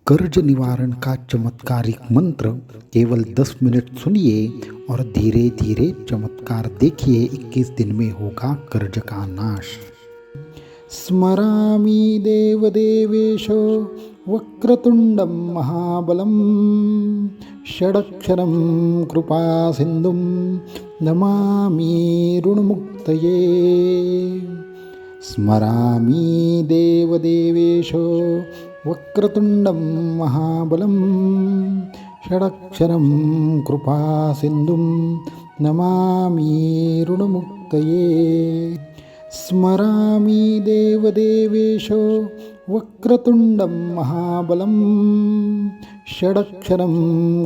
कर्ज निवारण का चमत्कारिक मंत्र। केवल 10 मिनट सुनिए और धीरे धीरे चमत्कार देखिए। 21 दिन में होगा कर्ज का नाश। स्मरामि देवदेवेशो वक्रतुंडं महाबलं षडक्षरं कृपासिन्धुं नमामि ऋणमुक्तये। स्मरामि देवदेवेशो वक्रतुंडं महाबलं षडक्षरं कृपासिन्धुं नमामि ऋणमुक्तये। स्मरामि देवदेवेशो वक्रतुंडं महाबलं षडक्षरं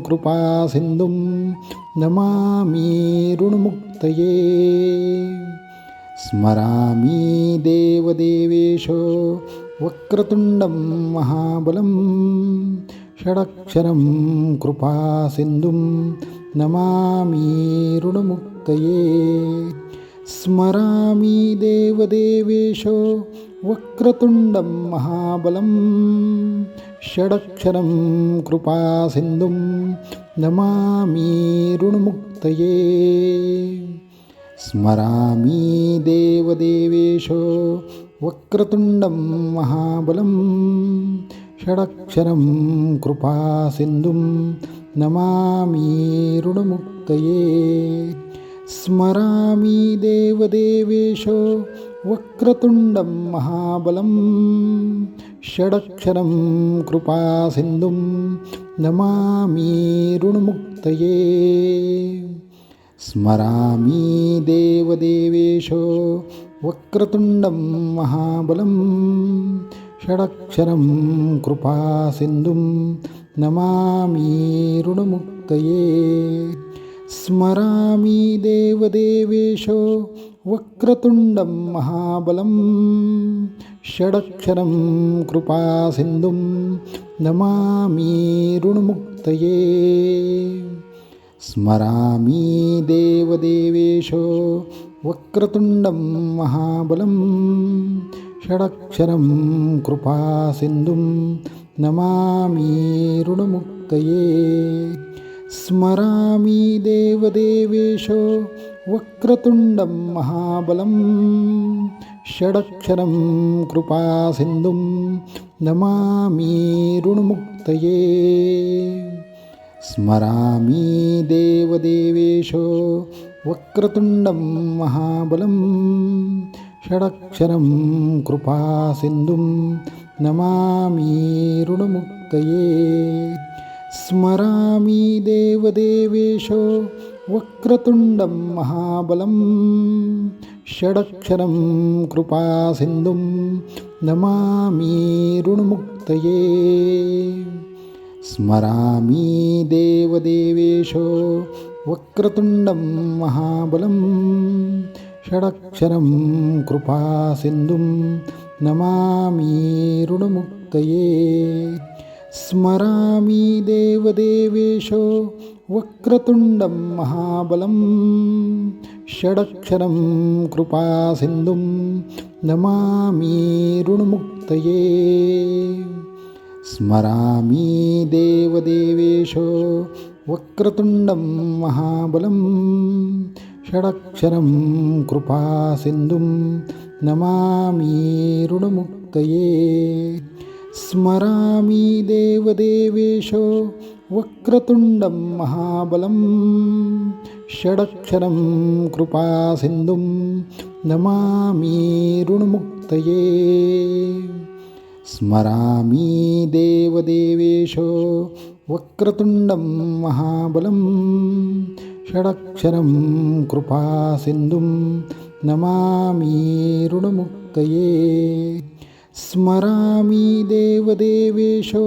कृपासिन्धुं नमामि ऋणमुक्तये। स्मरामि देवदेवेशो वक्रतुंडं महाबलं षडक्षरं कृपासिन्धुं नमामि ऋणमुक्तये। स्मरामि देवदेवेशो वक्रतुंडं महाबलं षडक्षरं कृपासिन्धुं नमामि ऋणमुक्तये। स्मरामि देवदेवेशो वक्रतुंडं महाबलं षडक्षरं कृपासिन्धुं नमामि ऋणमुक्तये। स्मरामि देवदेवेशो वक्रतुंडं महाबलं षडक्षरं कृपासिन्धुं नमामि ऋणमुक्तये। स्मरामि देवदेवेशो वक्रतुंडं महाबलं षडक्षरं कृपासिन्धुं नमामि ऋणमुक्तये। स्मरामि देवदेवेशो वक्रतुंडं महाबलं षडक्षरं कृपासिन्धुं नमामि ऋणमुक्तये। स्मरामि देवदेवेशो वक्रतुंडं महाबलं षडक्षरं कृपासिन्धुं नमामि ऋणमुक्तये। स्मरामि देवदेवेशो वक्रतुंडं महाबलं षडक्षरं कृपासिन्धुं नमामि ऋणमुक्तये। स्मरामि देवदेवेशो वक्रतुंडं महाबलं षडक्षरं कृपासिन्धुं नमामि ऋणमुक्तये। स्मरामि देवदेवेशो वक्रतुंडं महाबलं षडक्षरं कृपासिन्धुं नमामि ऋणमुक्तये। स्मरामि देवदेवेशो वक्रतुंडं महाबलं षडक्षरं कृपासिन्धुं नमामि ऋणमुक्तये। स्मरामि देवदेवेशो वक्रतुंडं महाबलं षडक्षरं कृपासिन्धुं नमामि ऋणमुक्तये। स्मरामि देवदेवेशो वक्रतुंडं महाबलं षडक्षरं कृपासिन्धुं नमामि ऋणमुक्तये। स्मरामि देवदेवेशो वक्रतुंडं महाबलं षडक्षरं कृपासिन्धुं नमामि ऋणमुक्तये। स्मरामि देवदेवेशो वक्रतुंडं महाबलं षडक्षरं कृपासिन्धुं नमामि ऋणमुक्तये। स्मरामि देवदेवेशो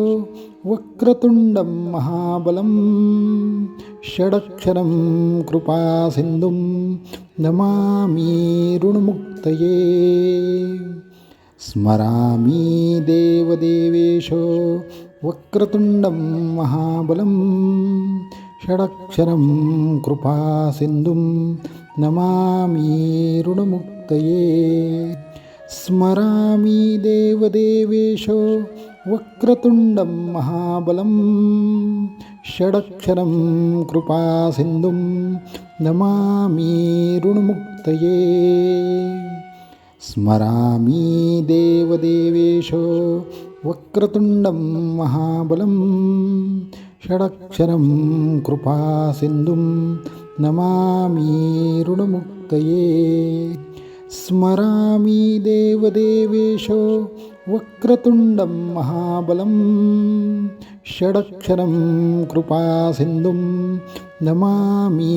वक्रतुंडं महाबलं षडक्षरं कृपासिन्धुं नमामि ऋणमुक्तये। स्मरामि देवदेवेशो वक्रतुंडं महाबलं षडक्षरं कृपासिन्धुं नमामि ऋणमुक्तये। स्मरामि देवदेवेशो वक्रतुण्डं महाबलं षडक्षरं कृपासिन्धुं नमामि ऋणमुक्तये स्मरामि देवदेवेशो वक्रतुण्डं महाबलं षडक्षरं कृपासिन्धुं नमामि ऋणमुक्तये स्मरामि देवदेवेशो वक्रतुण्डं महाबलं षडक्षरं कृपासिन्धुं नमामि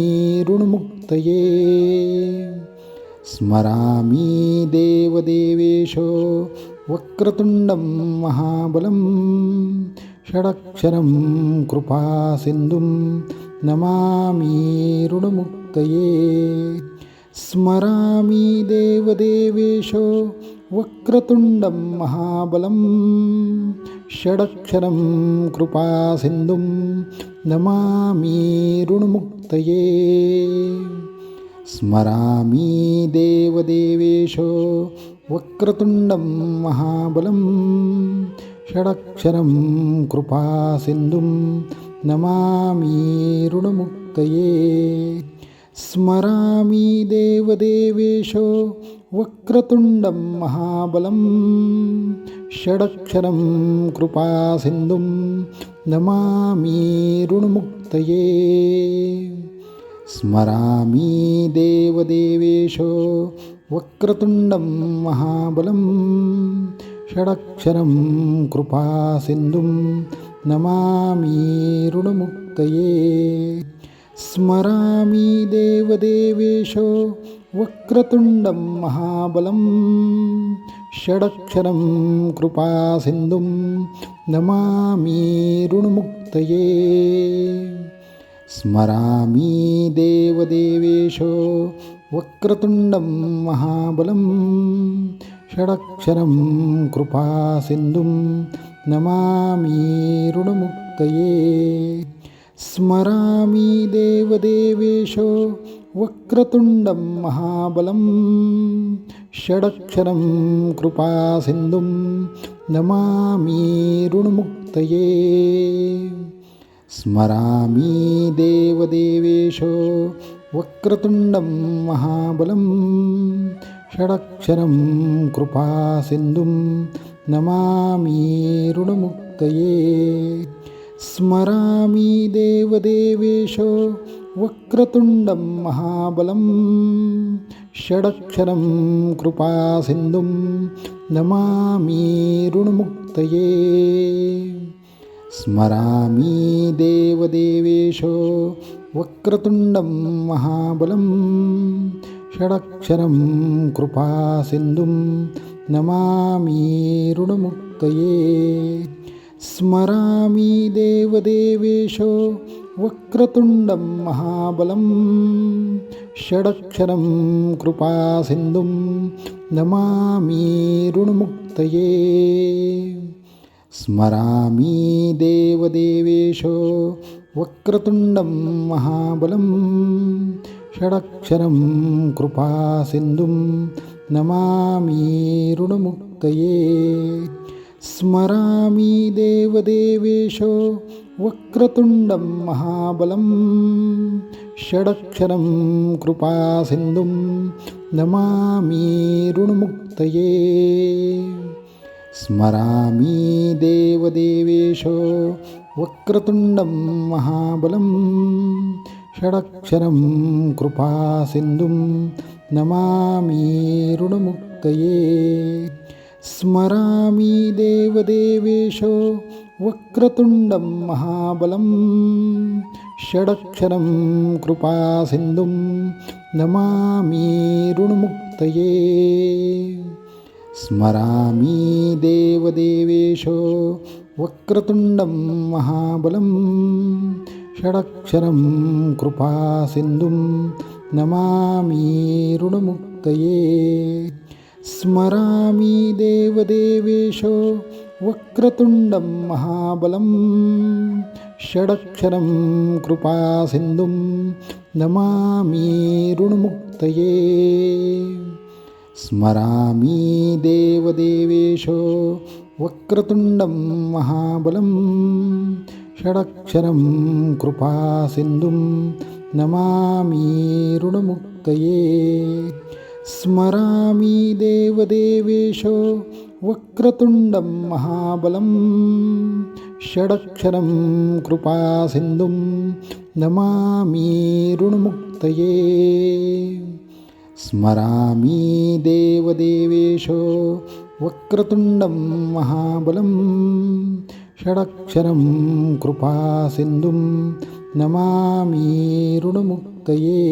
ऋणमुक्तये स्मरामि देवदेवेशो वक्रतुण्डं महाबलं षडक्षरं कृपासिन्धुं नमामि ऋणमुक्तये स्मरामि देवदेवेशो वक्रतुण्डं महाबलं षडक्षरं कृपासिन्धुं नमामि ऋणमुक्तये स्मरामि देवदेवेशो वक्रतुण्डं महाबलं षडक्षरं कृपासिन्धुं नमामि ऋणमुक्तये स्मरामि देवदेवेशो वक्रतुण्डं महाबलं षडक्षरं कृपासिन्धुं नमामि ऋणमुक्तये स्मरामि देवदेवेशो वक्रतुण्डं महाबलं षडक्षरं कृपासिन्धुं नमामि ऋणमुक्तये स्मरामि देवदेवेशो वक्रतुण्डं महाबलं षडक्षरं कृपासिन्धुं नमामि ऋणमुक्तये स्मरामि देवदेवेशो वक्रतुण्डं महाबलं षडक्षरं कृपासिन्धुं नमामि ऋणमुक्तये स्मरामि देवदेवेशो वक्रतुण्डं महाबलं षडक्षरं कृपासिन्धुं नमामि ऋणमुक्तये स्मरामि देवदेवेशो वक्रतुण्डं महाबलं षडक्षरं कृपासिन्धुं नमामि ऋणमुक्तये स्मरामि देवदेवेशो वक्रतुण्डं महाबलं षडक्षरं कृपासिन्धुं नमामि ऋणमुक्तये स्मरामि देवदेवेशो वक्रतुण्डं महाबलं षडक्षरं कृपासिन्धुं नमामि ऋणमुक्तये स्मरामि देवदेवेशो वक्रतुण्डं महाबलं षडक्षरं कृपासिन्धुं नमामि ऋणमुक्तये स्मरामि देवदेवेशो वक्रतुण्डं महाबलं षडक्षरं कृपासिन्धुं नमामि ऋणमुक्तये स्मरामि देवदेवेशो वक्रतुण्डं महाबलं षडक्षरं कृपासिन्धुं नमामि ऋणमुक्तये स्मरामि देवदेवेशो वक्रतुण्डं महाबलं षडक्षरं कृपासिन्धुं नमामि ऋणमुक्तये स्मरामि देवदेवेशो वक्रतुण्डं महाबलं षडक्षरं कृपासिन्धुं नमामि ऋणमुक्तये स्मरामि देवदेवेशो वक्रतुण्डं महाबलं षडक्षरं कृपासिन्धुं नमामि ऋणमुक्तये स्मरामि देवदेवेशो वक्रतुण्डं महाबलं षडक्षरं कृपासिन्धुं नमामि ऋणमुक्तये स्मरामि देवदेवेशो वक्रतुण्डं महाबलं षडक्षरं कृपासिन्धुं नमामि ऋणमुक्तये स्मरामि देवदेवेशो वक्रतुण्डं महाबलं षडक्षरं कृपासिन्धुं नमामि ऋणमुक्तये स्मरामि देवदेवेशो वक्रतुण्डं महाबलं षडक्षरं कृपासिन्धुं नमामि ऋणमुक्तये।